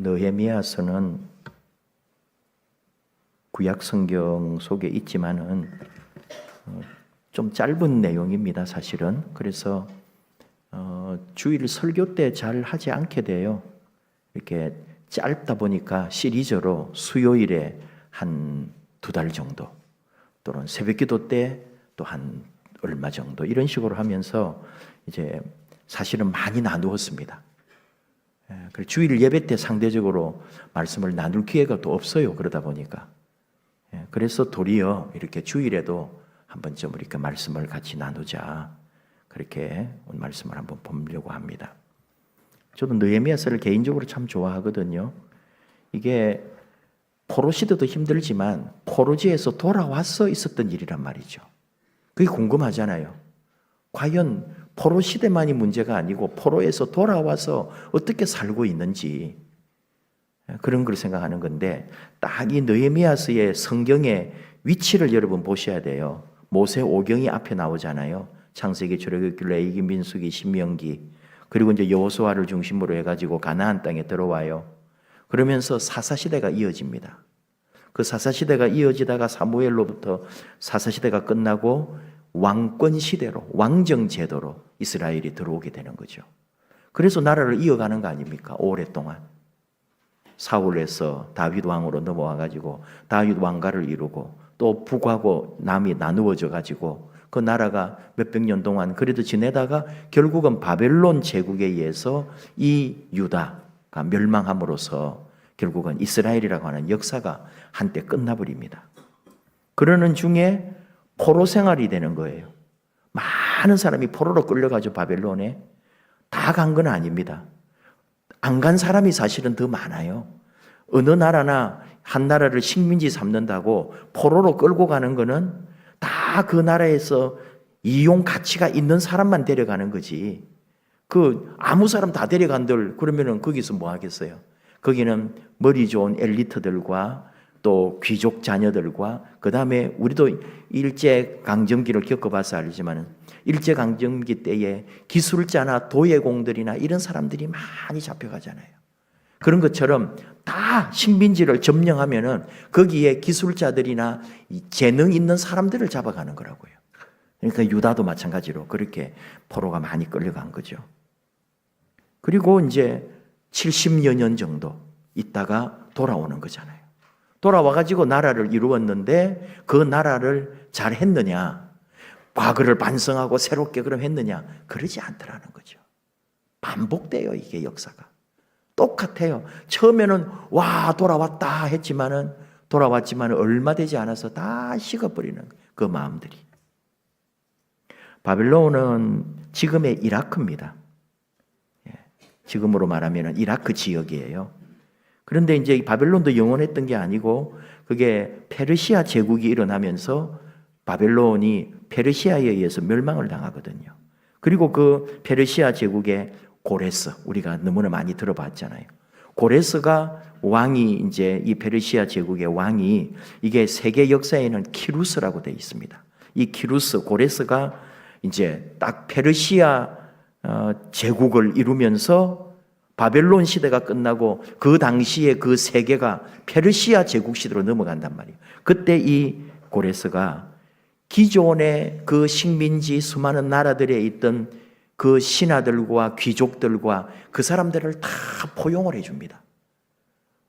느헤미야서는 구약 성경 속에 있지만은 좀 짧은 내용입니다, 사실은. 그래서 주일 설교 때 잘 하지 않게 돼요. 이렇게 짧다 보니까 시리즈로 수요일에 한 2달 정도, 또는 새벽기도 때 또 한 얼마 정도, 이런 식으로 하면서 이제 사실은 많이 나누었습니다. 주일 예배 때 상대적으로 말씀을 나눌 기회가 또 없어요. 그러다 보니까. 그래서 도리어 이렇게 주일에도 한 번쯤 이렇게 말씀을 같이 나누자, 그렇게 오늘 말씀을 한번 보려고 합니다. 저도 느헤미야서를 개인적으로 참 좋아하거든요. 이게 포로 시대도 힘들지만 포로지에서 돌아와서 있었던 일이란 말이죠. 그게 궁금하잖아요. 과연 포로 시대만이 문제가 아니고 포로에서 돌아와서 어떻게 살고 있는지, 그런 걸 생각하는 건데, 딱 이 느헤미야서의 성경의 위치를 여러분 보셔야 돼요. 모세 오경이 앞에 나오잖아요. 창세기, 출애굽기, 레위기, 민수기, 신명기, 그리고 이제 여호수아를 중심으로 해가지고 가나안 땅에 들어와요. 그러면서 사사시대가 이어집니다. 그 사사시대가 이어지다가 사무엘로부터 사사시대가 끝나고 왕권시대로, 왕정제도로 이스라엘이 들어오게 되는 거죠. 그래서 나라를 이어가는 거 아닙니까? 오랫동안. 사울에서 다윗 왕으로 넘어와가지고 다윗 왕가를 이루고, 또 북하고 남이 나누어져 가지고 그 나라가 몇백 년 동안 그래도 지내다가 결국은 바벨론 제국에 의해서 이 유다가 멸망함으로써 결국은 이스라엘이라고 하는 역사가 한때 끝나버립니다. 그러는 중에 포로 생활이 되는 거예요. 많은 사람이 포로로 끌려가죠. 바벨론에 다 간 건 아닙니다. 안 간 사람이 사실은 더 많아요. 어느 나라나 한 나라를 식민지 삼는다고 포로로 끌고 가는 거는 다 그 나라에서 이용 가치가 있는 사람만 데려가는 거지. 아무 사람 다 데려간들 그러면은 거기서 뭐 하겠어요? 거기는 머리 좋은 엘리트들과 또 귀족 자녀들과, 그 다음에 우리도 일제강점기를 겪어봐서 알지만 일제강점기 때에 기술자나 도예공들이나 이런 사람들이 많이 잡혀가잖아요. 그런 것처럼 다 식민지를 점령하면은 거기에 기술자들이나 재능 있는 사람들을 잡아가는 거라고요. 그러니까 유다도 마찬가지로 그렇게 포로가 많이 끌려간 거죠. 그리고 이제 70여 년 정도 있다가 돌아오는 거잖아요. 돌아와가지고 나라를 이루었는데 그 나라를 잘 했느냐, 과거를 반성하고 새롭게 그럼 했느냐, 그러지 않더라는 거죠. 반복돼요, 이게 역사가. 똑같아요. 처음에는 와 돌아왔다 했지만은, 돌아왔지만 얼마 되지 않아서 다 식어버리는 그 마음들이. 바벨론은 지금의 이라크입니다. 지금으로 말하면 이라크 지역이에요. 그런데 이제 바벨론도 영원했던 게 아니고, 그게 페르시아 제국이 일어나면서 바벨론이 페르시아에 의해서 멸망을 당하거든요. 그리고 그 페르시아 제국의 고레스, 우리가 너무나 많이 들어봤잖아요. 고레스가 왕이, 이제 이 페르시아 제국의 왕이, 이게 세계 역사에는 키루스라고 되어 있습니다. 이 키루스, 고레스가 이제 딱 페르시아 제국을 이루면서 바벨론 시대가 끝나고 그 당시에 그 세계가 페르시아 제국 시대로 넘어간단 말이에요. 그때 이 고레스가 기존의 그 식민지 수많은 나라들에 있던 그 신하들과 귀족들과 그 사람들을 다 포용을 해줍니다.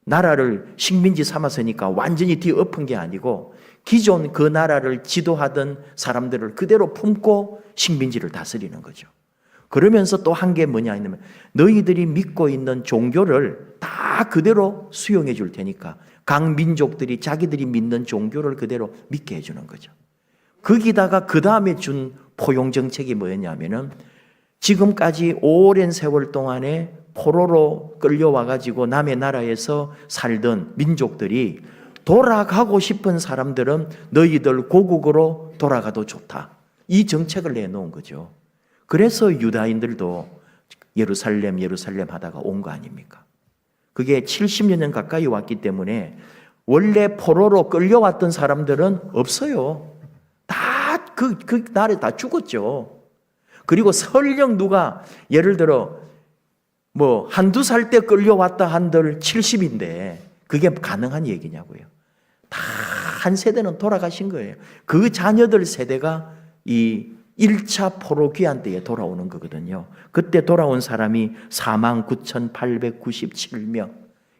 나라를 식민지 삼았으니까 완전히 뒤엎은 게 아니고 기존 그 나라를 지도하던 사람들을 그대로 품고 식민지를 다스리는 거죠. 그러면서 또 한 게 뭐냐 하면, 너희들이 믿고 있는 종교를 다 그대로 수용해 줄 테니까 각 민족들이 자기들이 믿는 종교를 그대로 믿게 해주는 거죠. 거기다가 그 다음에 준 포용 정책이 뭐였냐면은, 지금까지 오랜 세월 동안에 포로로 끌려와가지고 남의 나라에서 살던 민족들이 돌아가고 싶은 사람들은 너희들 고국으로 돌아가도 좋다. 이 정책을 내놓은 거죠. 그래서 유다인들도 예루살렘 하다가 온 거 아닙니까? 그게 70여 년 가까이 왔기 때문에 원래 포로로 끌려왔던 사람들은 없어요. 다 그 날에 다 죽었죠. 그리고 설령 누가 예를 들어 뭐 한두 살 때 끌려왔다 한들 70인데 그게 가능한 얘기냐고요. 다 한 세대는 돌아가신 거예요. 그 자녀들 세대가 이 1차 포로 귀환 때에 돌아오는 거거든요. 그때 돌아온 사람이 49,897명,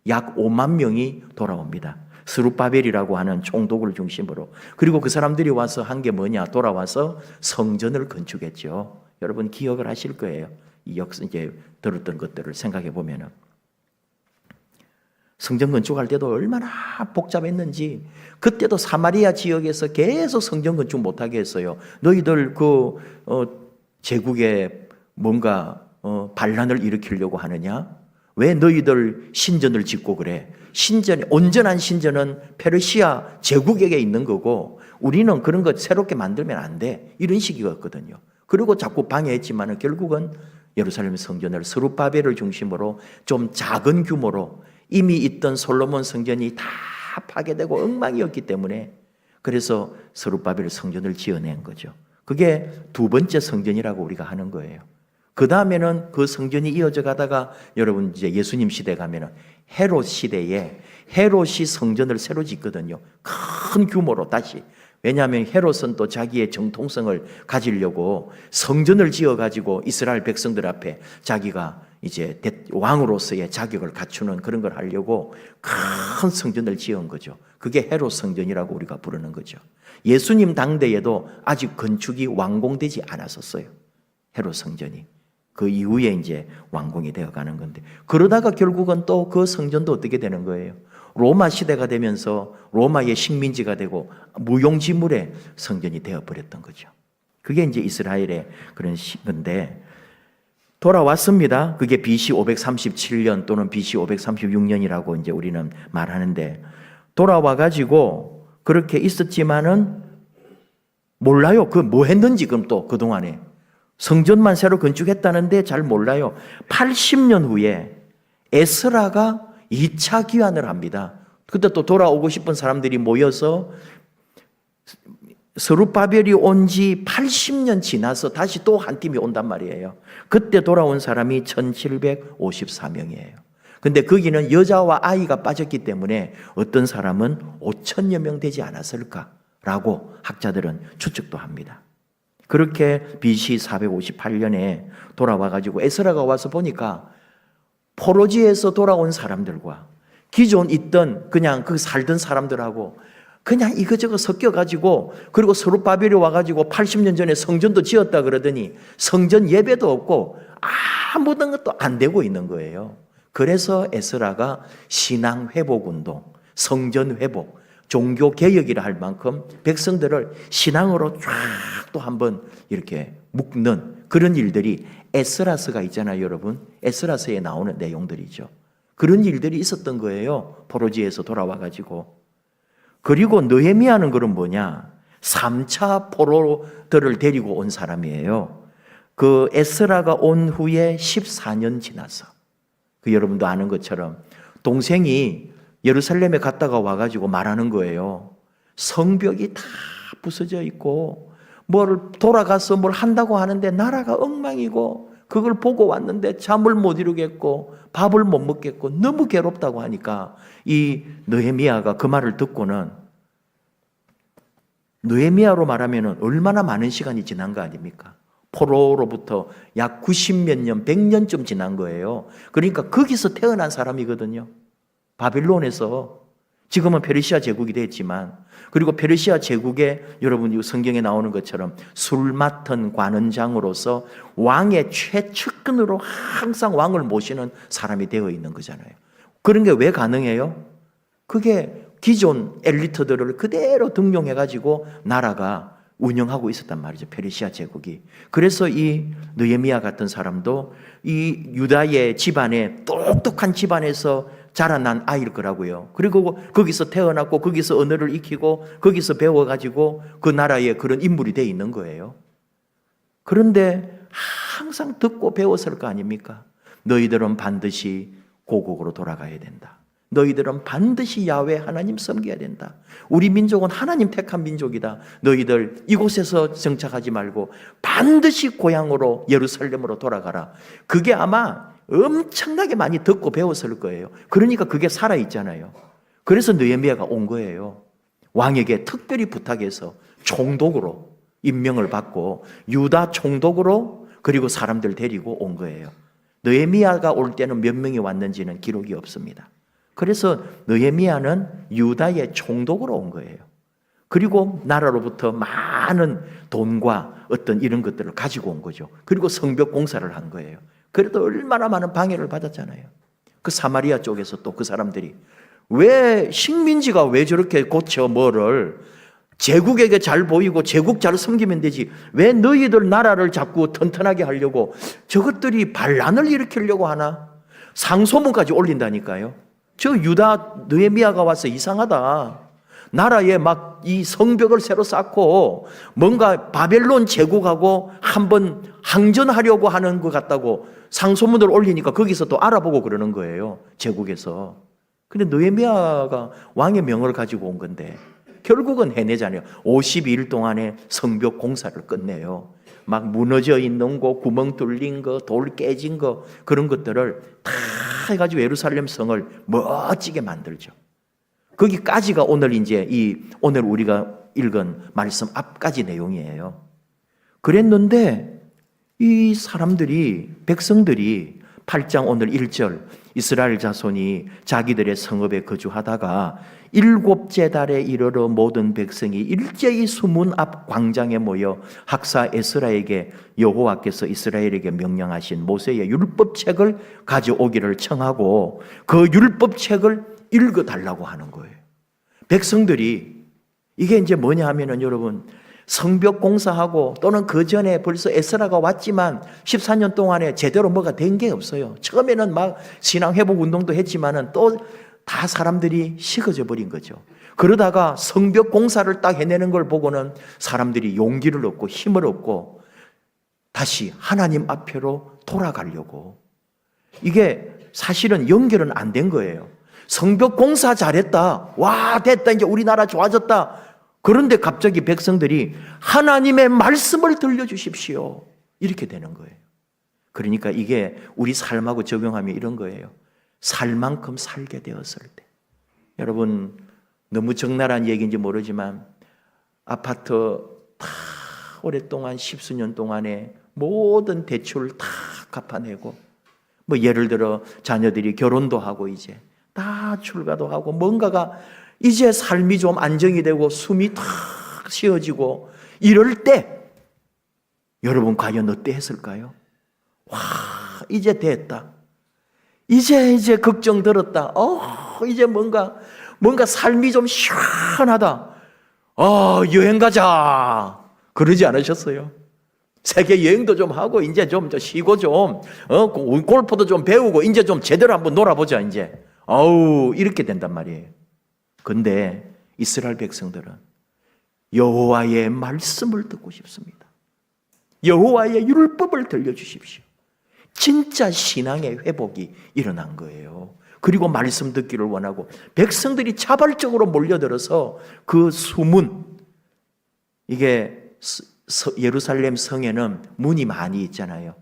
약 5만 명이 돌아옵니다. 스룹바벨이라고 하는 총독을 중심으로. 그리고 그 사람들이 와서 한 게 뭐냐? 돌아와서 성전을 건축했죠. 여러분 기억을 하실 거예요. 이 역사 이제 들었던 것들을 생각해 보면은 성전 건축할 때도 얼마나 복잡했는지, 그때도 사마리아 지역에서 계속 성전 건축 못하게 했어요. 너희들 제국에 뭔가 반란을 일으키려고 하느냐? 왜 너희들 신전을 짓고 그래? 온전한 신전은 페르시아 제국에게 있는 거고 우리는 그런 거 새롭게 만들면 안 돼. 이런 식이었거든요. 그리고 자꾸 방해했지만 결국은 예루살렘 성전을 스룹바벨을 중심으로 좀 작은 규모로, 이미 있던 솔로몬 성전이 다 파괴되고 엉망이었기 때문에 그래서 스룹바벨 성전을 지어낸 거죠. 그게 두 번째 성전이라고 우리가 하는 거예요. 그 다음에는 그 성전이 이어져 가다가 여러분 이제 예수님 시대 가면은 헤롯 시대에 헤롯이 성전을 새로 짓거든요. 큰 규모로 다시. 왜냐하면 헤롯은 또 자기의 정통성을 가지려고 성전을 지어가지고 이스라엘 백성들 앞에 자기가 이제 왕으로서의 자격을 갖추는 그런 걸 하려고 큰 성전을 지은 거죠. 그게 헤롯 성전이라고 우리가 부르는 거죠. 예수님 당대에도 아직 건축이 완공되지 않았었어요. 헤롯 성전이. 그 이후에 이제 완공이 되어 가는 건데, 그러다가 결국은 또 그 성전도 어떻게 되는 거예요? 로마 시대가 되면서 로마의 식민지가 되고 무용지물의 성전이 되어버렸던 거죠. 그게 이제 이스라엘의 그런 건데, 돌아왔습니다. 그게 BC 537년 또는 BC 536년이라고 이제 우리는 말하는데, 돌아와가지고 그렇게 있었지만은 몰라요. 그 뭐 했는지. 그럼 또 그동안에 성전만 새로 건축했다는데 잘 몰라요. 80년 후에 에스라가 2차 귀환을 합니다. 그때 또 돌아오고 싶은 사람들이 모여서 스룹바벨이 온 지 80년 지나서 다시 또 한 팀이 온단 말이에요. 그때 돌아온 사람이 1754명이에요. 근데 거기는 여자와 아이가 빠졌기 때문에 어떤 사람은 5천여 명 되지 않았을까라고 학자들은 추측도 합니다. 그렇게 BC 458년에 돌아와가지고 에스라가 와서 보니까 포로지에서 돌아온 사람들과 기존 있던 그냥 그 살던 사람들하고 그냥 이거저거 섞여가지고, 그리고 스룹바벨이 와가지고 80년 전에 성전도 지었다 그러더니 성전 예배도 없고 아무런 것도 안 되고 있는 거예요. 그래서 에스라가 신앙 회복 운동, 성전 회복, 종교 개혁이라 할 만큼 백성들을 신앙으로 쫙 또 한번 이렇게 묶는 그런 일들이 에스라서가 있잖아요, 여러분. 에스라서에 나오는 내용들이죠. 그런 일들이 있었던 거예요. 포로지에서 돌아와가지고. 그리고 느헤미야는 그럼 뭐냐? 3차 포로들을 데리고 온 사람이에요. 그 에스라가 온 후에 14년 지나서, 그 여러분도 아는 것처럼 동생이 예루살렘에 갔다가 와가지고 말하는 거예요. 성벽이 다 부서져 있고 뭘 돌아가서 뭘 한다고 하는데 나라가 엉망이고 그걸 보고 왔는데 잠을 못 이루겠고 밥을 못 먹겠고 너무 괴롭다고 하니까 이 느헤미야가 그 말을 듣고는, 느헤미야로 말하면 얼마나 많은 시간이 지난 거 아닙니까? 포로로부터 약 90몇 년, 100년쯤 지난 거예요. 그러니까 거기서 태어난 사람이거든요. 바빌론에서. 지금은 페르시아 제국이 됐지만, 그리고 페르시아 제국에 여러분 성경에 나오는 것처럼 술 맡은 관원장으로서 왕의 최측근으로 항상 왕을 모시는 사람이 되어 있는 거잖아요. 그런 게 왜 가능해요? 그게 기존 엘리트들을 그대로 등용해가지고 나라가 운영하고 있었단 말이죠, 페르시아 제국이. 그래서 이 느헤미야 같은 사람도 이 유다의 집안에, 똑똑한 집안에서 자라난 아이일 거라고요. 그리고 거기서 태어났고 거기서 언어를 익히고 거기서 배워가지고 그 나라의 그런 인물이 돼 있는 거예요. 그런데 항상 듣고 배웠을 거 아닙니까? 너희들은 반드시 고국으로 돌아가야 된다. 너희들은 반드시 야훼 하나님 섬겨야 된다. 우리 민족은 하나님 택한 민족이다. 너희들 이곳에서 정착하지 말고 반드시 고향으로 예루살렘으로 돌아가라. 그게 아마 엄청나게 많이 듣고 배웠을 거예요. 그러니까 그게 살아있잖아요. 그래서 느헤미야가 온 거예요. 왕에게 특별히 부탁해서 총독으로 임명을 받고 유다 총독으로 그리고 사람들 데리고 온 거예요. 느헤미야가 올 때는 몇 명이 왔는지는 기록이 없습니다. 그래서 느헤미야는 유다의 총독으로 온 거예요. 그리고 나라로부터 많은 돈과 어떤 이런 것들을 가지고 온 거죠. 그리고 성벽 공사를 한 거예요. 그래도 얼마나 많은 방해를 받았잖아요. 그 사마리아 쪽에서 또 그 사람들이 왜 식민지가 왜 저렇게 고쳐 뭐를 제국에게 잘 보이고 제국 잘 섬기면 되지 왜 너희들 나라를 자꾸 튼튼하게 하려고 저것들이 반란을 일으키려고 하나? 상소문까지 올린다니까요. 저 유다 느헤미야가 와서 이상하다. 나라에 막 이 성벽을 새로 쌓고 뭔가 바벨론 제국하고 한번 항전하려고 하는 것 같다고 상소문을 올리니까 거기서 또 알아보고 그러는 거예요. 제국에서. 근데 느헤미야가 왕의 명을 가지고 온 건데 결국은 해내잖아요. 52일 동안에 성벽 공사를 끝내요. 막 무너져 있는 거, 구멍 뚫린 거, 돌 깨진 거 그런 것들을 다 해가지고 예루살렘 성을 멋지게 만들죠. 거기까지가 오늘 이제 오늘 우리가 읽은 말씀 앞까지 내용이에요. 그랬는데 이 사람들이 백성들이 8장 오늘 1절 이스라엘 자손이 자기들의 성읍에 거주하다가 7째 달에 이르러 모든 백성이 일제히 수문 앞 광장에 모여 학사 에스라에게 여호와께서 이스라엘에게 명령하신 모세의 율법책을 가져오기를 청하고 그 율법책을 읽어달라고 하는 거예요. 백성들이 이게 이제 뭐냐 하면은 여러분 성벽 공사하고 또는 그 전에 벌써 에스라가 왔지만 14년 동안에 제대로 뭐가 된 게 없어요. 처음에는 막 신앙 회복 운동도 했지만은 또 다 사람들이 식어져 버린 거죠. 그러다가 성벽 공사를 딱 해내는 걸 보고는 사람들이 용기를 얻고 힘을 얻고 다시 하나님 앞으로 돌아가려고. 이게 사실은 연결은 안 된 거예요. 성벽 공사 잘했다. 와, 됐다. 이제 우리나라 좋아졌다. 그런데 갑자기 백성들이 하나님의 말씀을 들려주십시오. 이렇게 되는 거예요. 그러니까 이게 우리 삶하고 적용하면 이런 거예요. 살 만큼 살게 되었을 때. 여러분, 너무 적나라한 얘기인지 모르지만 아파트 다 오랫동안 10수년 동안에 모든 대출 다 갚아내고 뭐 예를 들어 자녀들이 결혼도 하고 이제 다 출가도 하고 뭔가가 이제 삶이 좀 안정이 되고 숨이 탁 쉬어지고 이럴 때 여러분 과연 어때 했을까요? 와, 이제 됐다. 이제 걱정 들었다. 이제 뭔가 삶이 좀 시원하다. 여행 가자. 그러지 않으셨어요? 세계 여행도 좀 하고 이제 좀 쉬고 좀 골프도 좀 배우고 이제 좀 제대로 한번 놀아보자 이제. 이렇게 된단 말이에요. 근데 이스라엘 백성들은 여호와의 말씀을 듣고 싶습니다. 여호와의 율법을 들려주십시오. 진짜 신앙의 회복이 일어난 거예요. 그리고 말씀 듣기를 원하고 백성들이 자발적으로 몰려들어서 그 수문, 이게 예루살렘 성에는 문이 많이 있잖아요.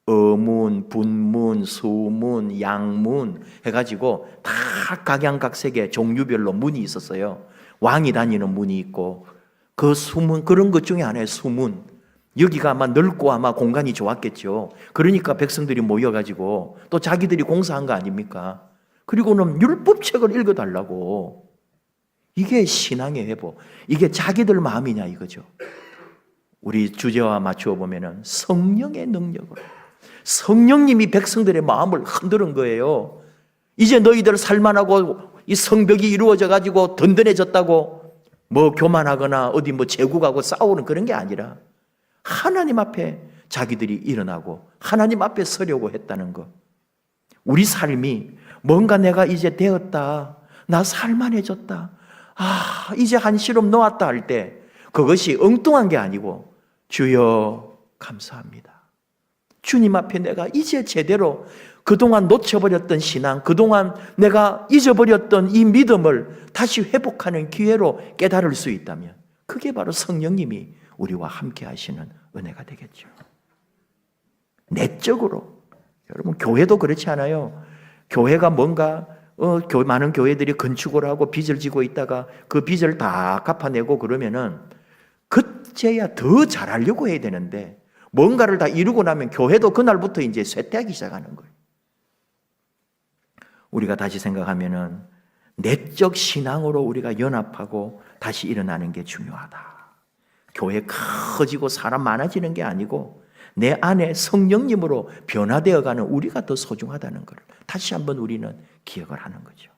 어문, 분문, 수문, 양문 해가지고 다 각양각색의 종류별로 문이 있었어요. 왕이 다니는 문이 있고 그 수문, 그런 것 중에 하나의 수문. 여기가 아마 넓고 아마 공간이 좋았겠죠. 그러니까 백성들이 모여가지고 또 자기들이 공사한 거 아닙니까? 그리고는 율법책을 읽어달라고. 이게 신앙의 회복. 이게 자기들 마음이냐 이거죠. 우리 주제와 맞추어 보면은 성령의 능력으로. 성령님이 백성들의 마음을 흔드는 거예요. 이제 너희들 살만하고 이 성벽이 이루어져 가지고 든든해졌다고 뭐 교만하거나 어디 뭐 제국하고 싸우는 그런 게 아니라 하나님 앞에 자기들이 일어나고 하나님 앞에 서려고 했다는 것. 우리 삶이 뭔가 내가 이제 되었다. 나 살만해졌다. 이제 한시름 놓았다 할 때 그것이 엉뚱한 게 아니고 주여 감사합니다. 주님 앞에 내가 이제 제대로 그동안 놓쳐버렸던 신앙, 그동안 내가 잊어버렸던 이 믿음을 다시 회복하는 기회로 깨달을 수 있다면 그게 바로 성령님이 우리와 함께 하시는 은혜가 되겠죠. 내적으로 여러분, 교회도 그렇지 않아요? 교회가 뭔가 많은 교회들이 건축을 하고 빚을 지고 있다가 그 빚을 다 갚아내고 그러면은 그제야 더 잘하려고 해야 되는데 뭔가를 다 이루고 나면 교회도 그날부터 이제 쇠퇴하기 시작하는 거예요. 우리가 다시 생각하면은 내적 신앙으로 우리가 연합하고 다시 일어나는 게 중요하다. 교회 커지고 사람 많아지는 게 아니고 내 안에 성령님으로 변화되어가는 우리가 더 소중하다는 것을 다시 한번 우리는 기억을 하는 거죠.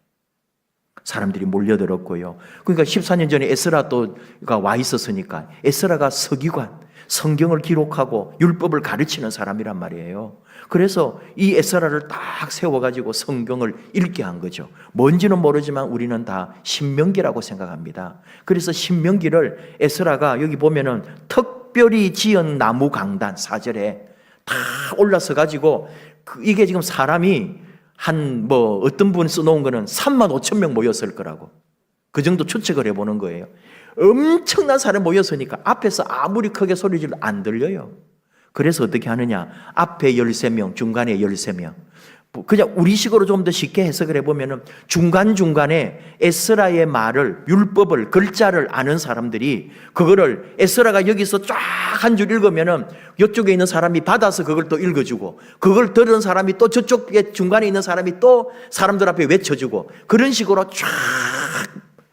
사람들이 몰려들었고요. 그러니까 14년 전에 에스라가 와 있었으니까 에스라가 서기관, 성경을 기록하고 율법을 가르치는 사람이란 말이에요. 그래서 이 에스라를 딱 세워가지고 성경을 읽게 한 거죠. 뭔지는 모르지만 우리는 다 신명기라고 생각합니다. 그래서 신명기를 에스라가 여기 보면은 특별히 지은 나무 강단 4절에 다 올라서 가지고 이게 지금 사람이 어떤 분이 써놓은 거는 3만 5천 명 모였을 거라고. 그 정도 추측을 해보는 거예요. 엄청난 사람이 모였으니까 앞에서 아무리 크게 소리 질러도 안 들려요. 그래서 어떻게 하느냐. 앞에 13명, 중간에 13명. 그냥 우리식으로 좀 더 쉽게 해석을 해보면 중간중간에 에스라의 말을, 율법을, 글자를 아는 사람들이 그거를 에스라가 여기서 쫙 한 줄 읽으면 이쪽에 있는 사람이 받아서 그걸 또 읽어주고 그걸 들은 사람이 또 저쪽에 중간에 있는 사람이 또 사람들 앞에 외쳐주고 그런 식으로 쫙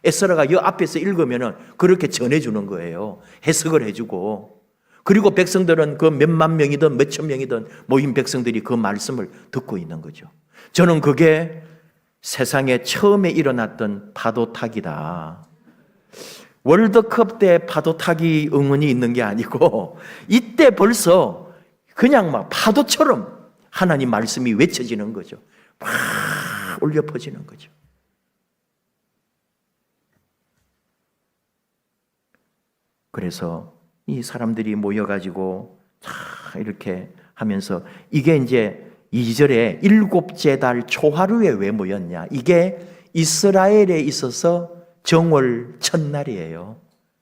에스라가 이 앞에서 읽으면 그렇게 전해주는 거예요. 해석을 해주고. 그리고 백성들은 그 몇만 명이든 몇천 명이든 모인 백성들이 그 말씀을 듣고 있는 거죠. 저는 그게 세상에 처음에 일어났던 파도타기다. 월드컵 때 파도타기 응원이 있는 게 아니고 이때 벌써 그냥 막 파도처럼 하나님 말씀이 외쳐지는 거죠. 막 울려 퍼지는 거죠. 그래서 이 사람들이 모여가지고 이렇게 하면서 이게 이제 2절에 7째 달 초하루에 왜 모였냐. 이게 이스라엘에 있어서 정월 첫날이에요.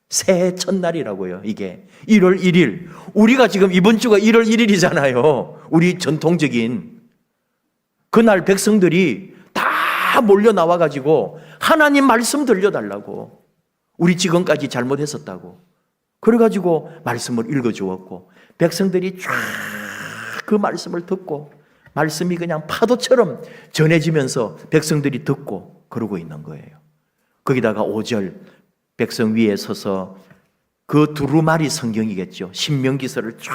새해 첫날이라고요. 이게 1월 1일. 우리가 지금 이번 주가 1월 1일이잖아요. 우리 전통적인. 그날 백성들이 다 몰려 나와가지고 하나님 말씀 들려달라고. 우리 지금까지 잘못했었다고. 그래가지고 말씀을 읽어주었고 백성들이 쫙 그 말씀을 듣고 말씀이 그냥 파도처럼 전해지면서 백성들이 듣고 그러고 있는 거예요. 거기다가 5절 백성 위에 서서 그 두루마리 성경이겠죠. 신명기서를 쫙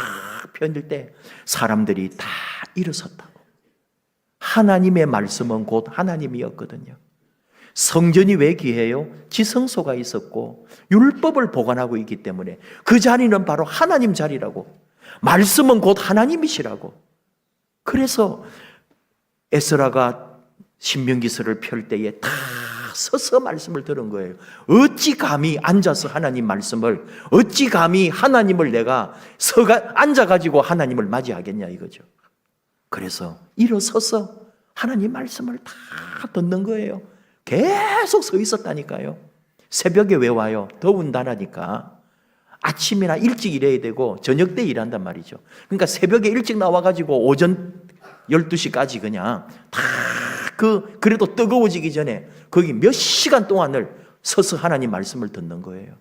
펴닐 때 사람들이 다 일어섰다고. 하나님의 말씀은 곧 하나님이었거든요. 성전이 왜 귀해요? 지성소가 있었고 율법을 보관하고 있기 때문에 그 자리는 바로 하나님 자리라고. 말씀은 곧 하나님이시라고. 그래서 에스라가 신명기서를 펼 때에 다 서서 말씀을 들은 거예요. 어찌 감히 앉아서 하나님 말씀을, 어찌 감히 하나님을 내가 앉아가지고 하나님을 맞이하겠냐 이거죠. 그래서 일어서서 하나님 말씀을 다 듣는 거예요. 계속 서 있었다니까요. 새벽에 왜 와요? 더운 나라니까. 아침이나 일찍 일해야 되고 저녁 때 일한단 말이죠. 그러니까 새벽에 일찍 나와가지고 오전 12시까지 그냥 다 그래도 뜨거워지기 전에 거기 몇 시간 동안을 서서 하나님 말씀을 듣는 거예요.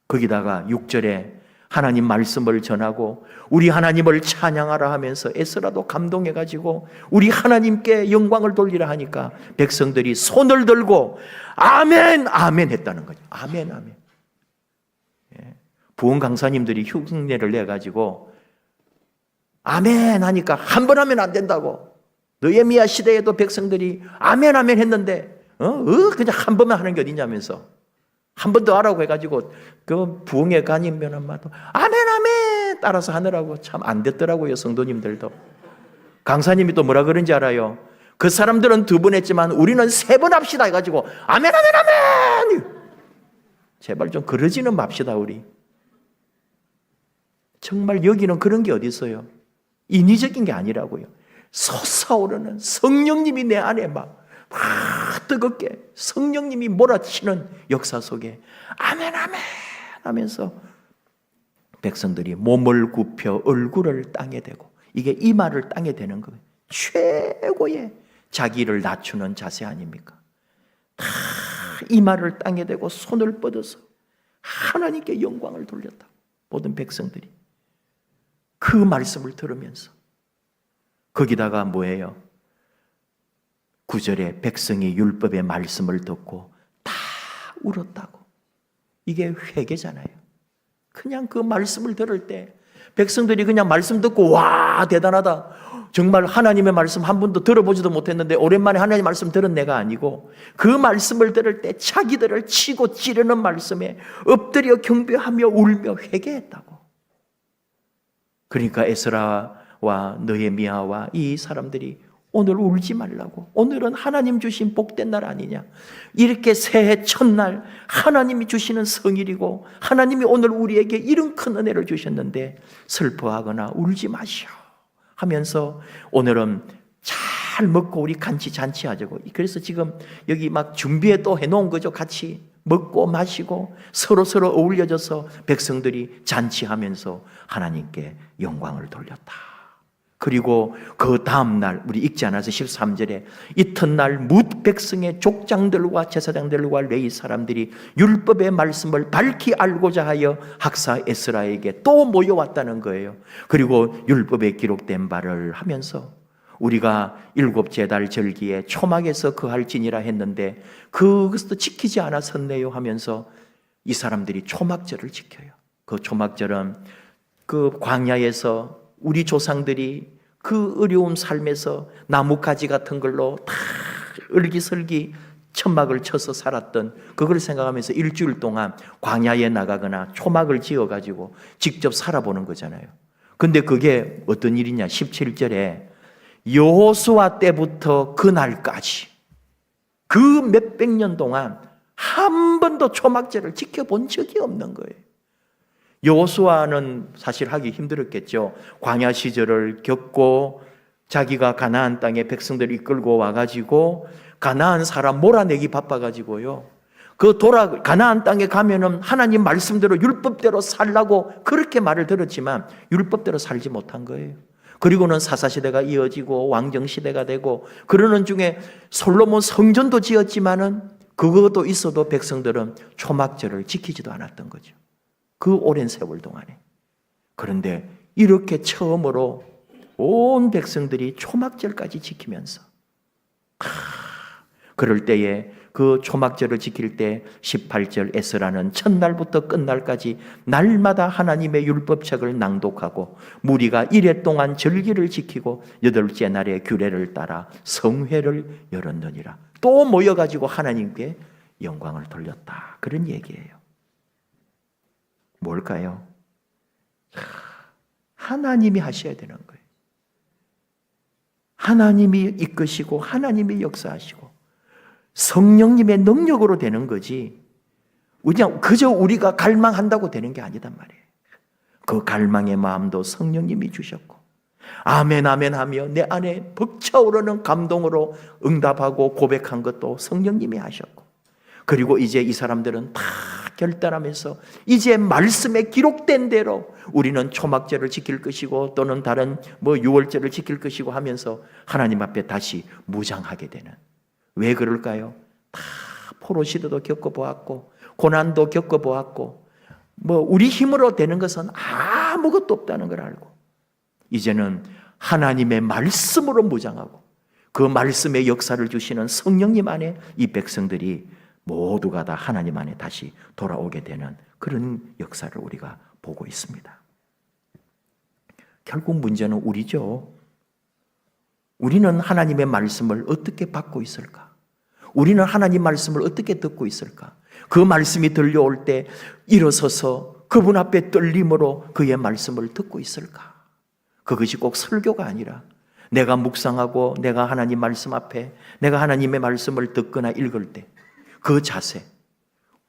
거기다가 6절에 하나님 말씀을 전하고 우리 하나님을 찬양하라 하면서 에스라도 감동해가지고 우리 하나님께 영광을 돌리라 하니까 백성들이 손을 들고 아멘 아멘 했다는 거죠. 아멘 아멘. 부흥 강사님들이 흉내를 내가지고 아멘 하니까 한 번 하면 안 된다고. 느헤미야 시대에도 백성들이 아멘 아멘 했는데 그냥 한 번만 하는 게 어디냐면서 한 번 더 하라고 해가지고 그 부흥회 간이면 아마도 아멘 아멘 따라서 하느라고 참 안 됐더라고요. 성도님들도. 강사님이 또 뭐라 그런지 알아요? 그 사람들은 2번 했지만 우리는 3번 합시다 해가지고 아멘 아멘 아멘. 제발 좀 그러지는 맙시다 우리. 정말 여기는 그런 게 어디 있어요? 인위적인 게 아니라고요. 솟아오르는 성령님이 내 안에 막 뜨겁게 성령님이 몰아치는 역사 속에 아멘 아멘 하면서 백성들이 몸을 굽혀 얼굴을 땅에 대고 이게 이마를 땅에 대는 거예요. 최고의 자기를 낮추는 자세 아닙니까? 다 이마를 땅에 대고 손을 뻗어서 하나님께 영광을 돌렸다. 모든 백성들이 그 말씀을 들으면서 거기다가 뭐예요? 9절에 백성이 율법의 말씀을 듣고 다 울었다고. 이게 회개잖아요. 그냥 그 말씀을 들을 때 백성들이 그냥 말씀 듣고 와 대단하다, 정말 하나님의 말씀 한 번도 들어보지도 못했는데 오랜만에 하나님 말씀 들은 내가 아니고, 그 말씀을 들을 때 자기들을 치고 찌르는 말씀에 엎드려 경배하며 울며 회개했다고. 그러니까 에스라와 느헤미야와 이 사람들이 오늘 울지 말라고, 오늘은 하나님 주신 복된 날 아니냐, 이렇게 새해 첫날 하나님이 주시는 성일이고 하나님이 오늘 우리에게 이런 큰 은혜를 주셨는데 슬퍼하거나 울지 마시오 하면서 오늘은 잘 먹고 우리 같이 잔치하자고. 그래서 지금 여기 막 준비해 또 해놓은 거죠. 같이 먹고 마시고 서로 어울려져서 백성들이 잔치하면서 하나님께 영광을 돌렸다. 그리고 그 다음날 우리 읽지 않아서 13절에 이튿날 뭇 백성의 족장들과 제사장들과 레위 사람들이 율법의 말씀을 밝히 알고자 하여 학사 에스라에게 또 모여왔다는 거예요. 그리고 율법에 기록된 바를 하면서 우리가 일곱째 달 절기에 초막에서 거할지니라 했는데 그것도 지키지 않았었네요 하면서 이 사람들이 초막절을 지켜요. 그 초막절은 그 광야에서 우리 조상들이 그 어려운 삶에서 나뭇가지 같은 걸로 다 을기설기 천막을 쳐서 살았던 그걸 생각하면서 일주일 동안 광야에 나가거나 초막을 지어가지고 직접 살아보는 거잖아요. 근데 그게 어떤 일이냐, 17절에 여호수아 때부터 그날까지 그 몇백 년 동안 한 번도 초막절을 지켜본 적이 없는 거예요. 여호수아는 사실 하기 힘들었겠죠. 광야 시절을 겪고 자기가 가나안 땅에 백성들을 이끌고 와가지고 가나안 사람 몰아내기 바빠가지고요. 가나안 땅에 가면은 하나님 말씀대로 율법대로 살라고 그렇게 말을 들었지만 율법대로 살지 못한 거예요. 그리고는 사사시대가 이어지고 왕정시대가 되고 그러는 중에 솔로몬 성전도 지었지만은 그것도 있어도 백성들은 초막절을 지키지도 않았던 거죠. 그 오랜 세월 동안에. 그런데 이렇게 처음으로 온 백성들이 초막절까지 지키면서 그럴 때에 그 초막절을 지킬 때 18절 에스라는 첫날부터 끝날까지 날마다 하나님의 율법책을 낭독하고 무리가 이래 동안 절기를 지키고 여덟째 날에 규례를 따라 성회를 열었느니라. 또 모여가지고 하나님께 영광을 돌렸다. 그런 얘기예요. 뭘까요? 하나님이 하셔야 되는 거예요. 하나님이 이끄시고 하나님이 역사하시고 성령님의 능력으로 되는 거지 그냥 그저 우리가 갈망한다고 되는 게 아니단 말이에요. 그 갈망의 마음도 성령님이 주셨고 아멘 아멘 하며 내 안에 벅차오르는 감동으로 응답하고 고백한 것도 성령님이 하셨고, 그리고 이제 이 사람들은 다 결단하면서 이제 말씀에 기록된 대로 우리는 초막절을 지킬 것이고 또는 다른 유월절을 지킬 것이고 하면서 하나님 앞에 다시 무장하게 되는. 왜 그럴까요? 다 포로시대도 겪어보았고 고난도 겪어보았고 우리 힘으로 되는 것은 아무것도 없다는 걸 알고 이제는 하나님의 말씀으로 무장하고 그 말씀의 역사를 주시는 성령님 안에 이 백성들이 모두가 다 하나님 안에 다시 돌아오게 되는 그런 역사를 우리가 보고 있습니다. 결국 문제는 우리죠. 우리는 하나님의 말씀을 어떻게 받고 있을까? 우리는 하나님 말씀을 어떻게 듣고 있을까? 그 말씀이 들려올 때 일어서서 그분 앞에 떨림으로 그의 말씀을 듣고 있을까? 그것이 꼭 설교가 아니라 내가 묵상하고 내가 하나님 말씀 앞에 내가 하나님의 말씀을 듣거나 읽을 때 그 자세,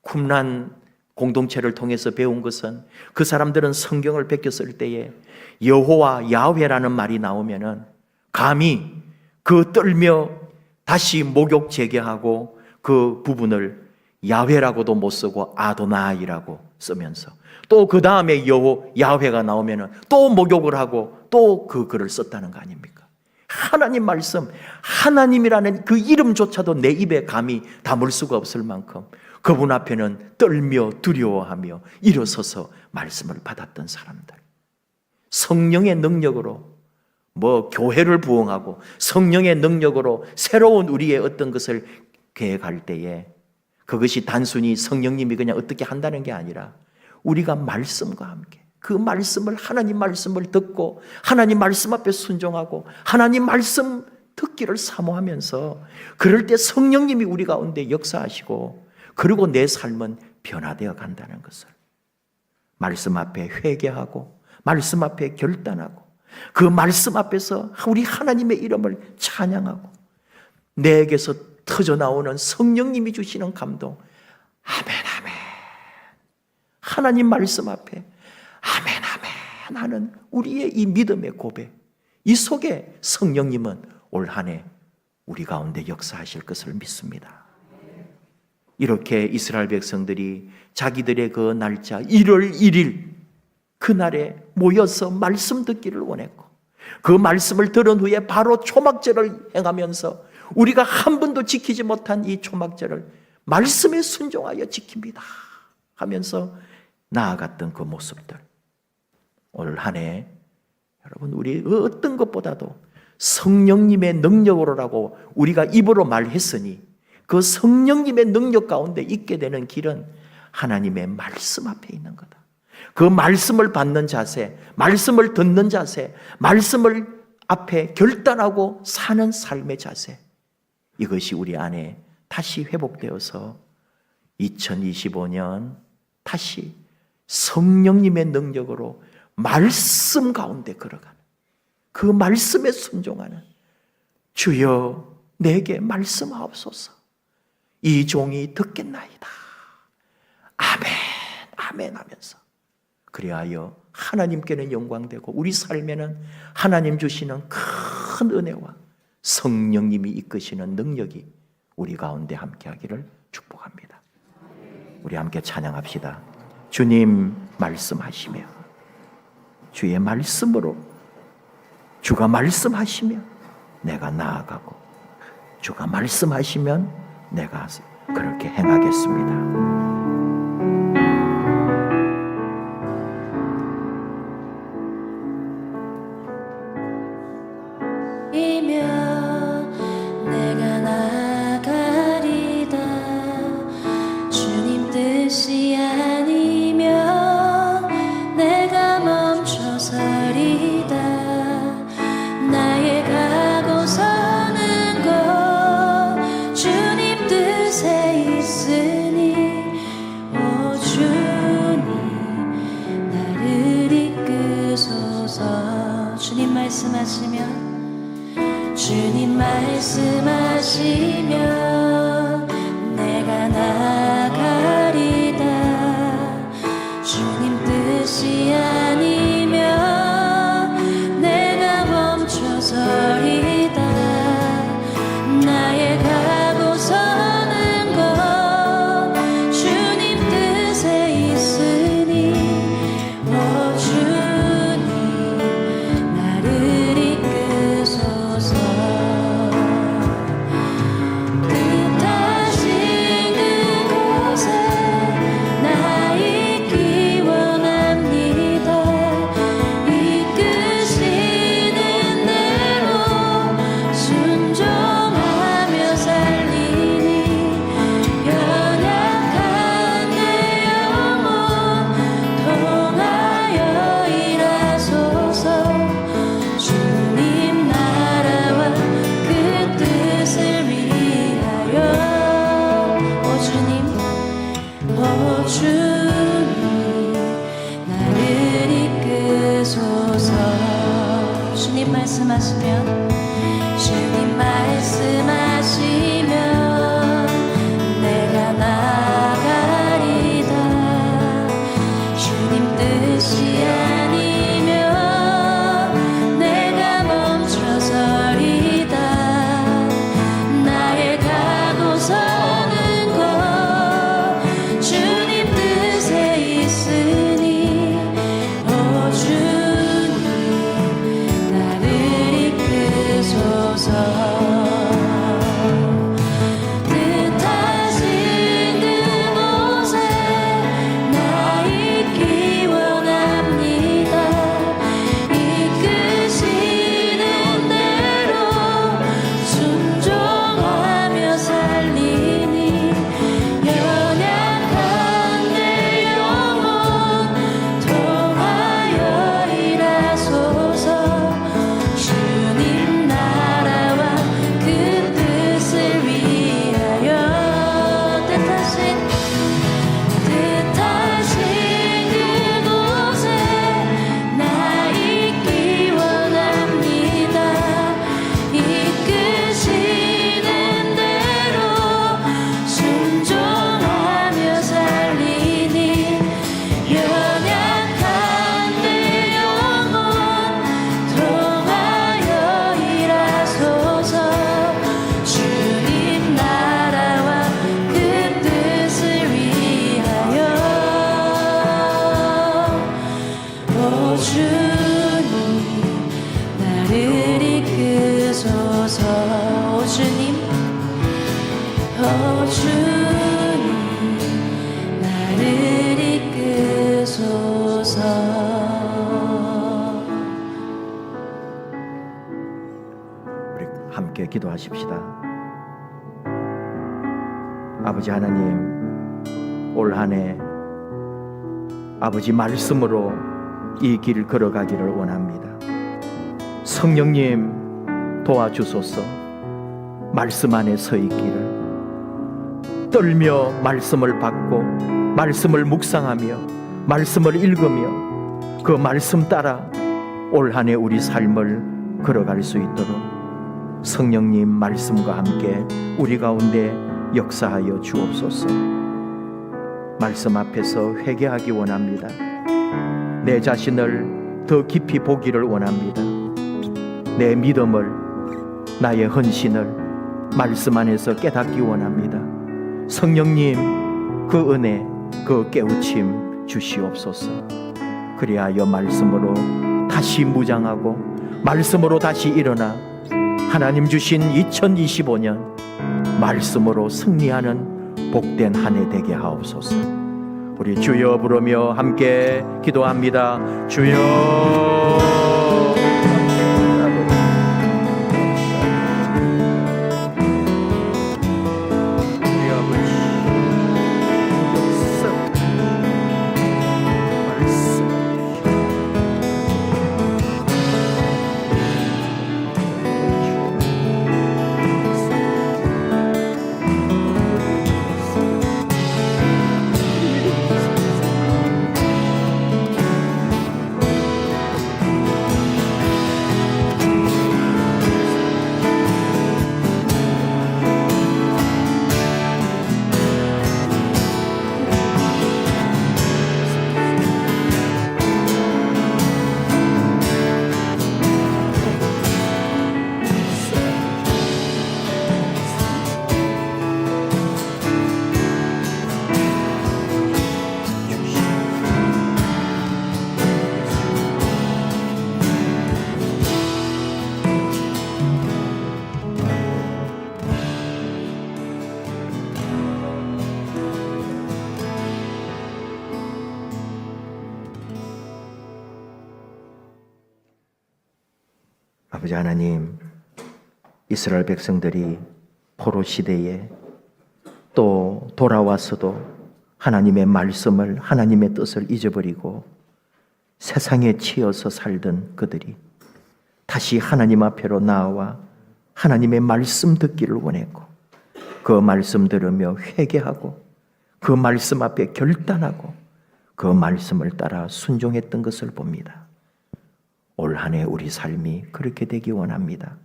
쿰란 공동체를 통해서 배운 것은 그 사람들은 성경을 베꼈을 때에 여호와 야훼라는 말이 나오면은 감히 그 떨며 다시 목욕 재개하고 그 부분을 야훼라고도 못 쓰고 아도나이라고 쓰면서 또 그 다음에 야훼가 나오면은 또 목욕을 하고 또 그 글을 썼다는 거 아닙니까? 하나님 말씀, 하나님이라는 그 이름조차도 내 입에 감히 담을 수가 없을 만큼 그분 앞에는 떨며 두려워하며 일어서서 말씀을 받았던 사람들. 성령의 능력으로 교회를 부흥하고 성령의 능력으로 새로운 우리의 어떤 것을 계획할 때에 그것이 단순히 성령님이 그냥 어떻게 한다는 게 아니라 우리가 말씀과 함께 그 말씀을, 하나님 말씀을 듣고 하나님 말씀 앞에 순종하고 하나님 말씀 듣기를 사모하면서 그럴 때 성령님이 우리 가운데 역사하시고 그리고 내 삶은 변화되어 간다는 것을 말씀 앞에 회개하고 말씀 앞에 결단하고 그 말씀 앞에서 우리 하나님의 이름을 찬양하고 내게서 터져나오는 성령님이 주시는 감동, 아멘 아멘, 하나님 말씀 앞에 아멘 아멘 하는 우리의 이 믿음의 고백, 이 속에 성령님은 올 한 해 우리 가운데 역사하실 것을 믿습니다. 이렇게 이스라엘 백성들이 자기들의 그 날짜 1월 1일 그날에 모여서 말씀 듣기를 원했고 그 말씀을 들은 후에 바로 초막절을 행하면서 우리가 한 번도 지키지 못한 이 초막절을 말씀에 순종하여 지킵니다 하면서 나아갔던 그 모습들, 올 한 해 여러분 우리 어떤 것보다도 성령님의 능력으로라고 우리가 입으로 말했으니 그 성령님의 능력 가운데 있게 되는 길은 하나님의 말씀 앞에 있는 거다. 그 말씀을 받는 자세, 말씀을 듣는 자세, 말씀을 앞에 결단하고 사는 삶의 자세, 이것이 우리 안에 다시 회복되어서 2025년 다시 성령님의 능력으로 말씀 가운데 걸어가는, 그 말씀에 순종하는, 주여 내게 말씀하옵소서, 이 종이 듣겠나이다, 아멘 아멘 하면서 그리하여 하나님께는 영광되고 우리 삶에는 하나님 주시는 큰 은혜와 성령님이 이끄시는 능력이 우리 가운데 함께하기를 축복합니다. 우리 함께 찬양합시다. 주님 말씀하시며, 주의 말씀으로, 주가 말씀하시며 내가 나아가고 주가 말씀하시면 내가 그렇게 행하겠습니다. 주님 말씀하시면 내가 나아가리다. 주님 뜻이 아니면 내가 멈춰서리다. 나의 가고 서는 것 주님 뜻에 있으니 오 주님 나를 이끄소서. 뜻하신 그곳에 나 있기 원합니다. 주님 나를 이끄소서. 우리 함께 기도하십시다. 아버지 하나님, 올 한 해 아버지 말씀으로 이 길을 걸어가기를 원합니다. 성령님 도와주소서. 말씀 안에 서 있기를, 떨며 말씀을 받고 말씀을 묵상하며 말씀을 읽으며 그 말씀 따라 올 한 해 우리 삶을 걸어갈 수 있도록 성령님 말씀과 함께 우리 가운데 역사하여 주옵소서. 말씀 앞에서 회개하기 원합니다. 내 자신을 더 깊이 보기를 원합니다. 내 믿음을, 나의 헌신을 말씀 안에서 깨닫기 원합니다. 성령님, 그 은혜, 그 깨우침 주시옵소서. 그리하여 말씀으로 다시 무장하고 말씀으로 다시 일어나 하나님 주신 2025년 말씀으로 승리하는 복된 한 해 되게 하옵소서. 우리 주여 부르며 함께 기도합니다. 주여. 아버지 하나님, 이스라엘 백성들이 포로 시대에 또 돌아와서도 하나님의 말씀을, 하나님의 뜻을 잊어버리고 세상에 치여서 살던 그들이 다시 하나님 앞에로 나와 하나님의 말씀 듣기를 원했고 그 말씀 들으며 회개하고 그 말씀 앞에 결단하고 그 말씀을 따라 순종했던 것을 봅니다. 올 한 해 우리 삶이 그렇게 되기 원합니다.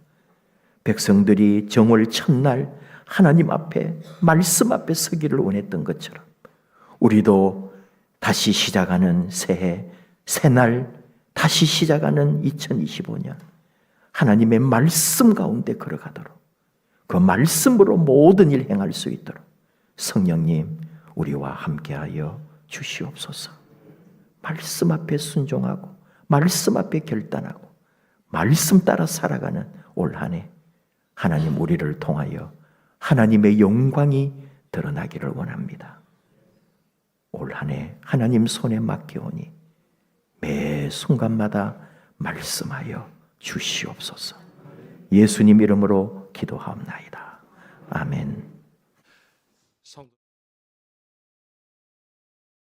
백성들이 정월 첫날 하나님 앞에 말씀 앞에 서기를 원했던 것처럼 우리도 다시 시작하는 새해, 새날 다시 시작하는 2025년 하나님의 말씀 가운데 걸어가도록 그 말씀으로 모든 일 행할 수 있도록 성령님 우리와 함께하여 주시옵소서. 말씀 앞에 순종하고 말씀 앞에 결단하고 말씀 따라 살아가는 올 한 해 하나님 우리를 통하여 하나님의 영광이 드러나기를 원합니다. 올 한 해 하나님 손에 맡겨오니 매 순간마다 말씀하여 주시옵소서. 예수님 이름으로 기도하옵나이다. 아멘.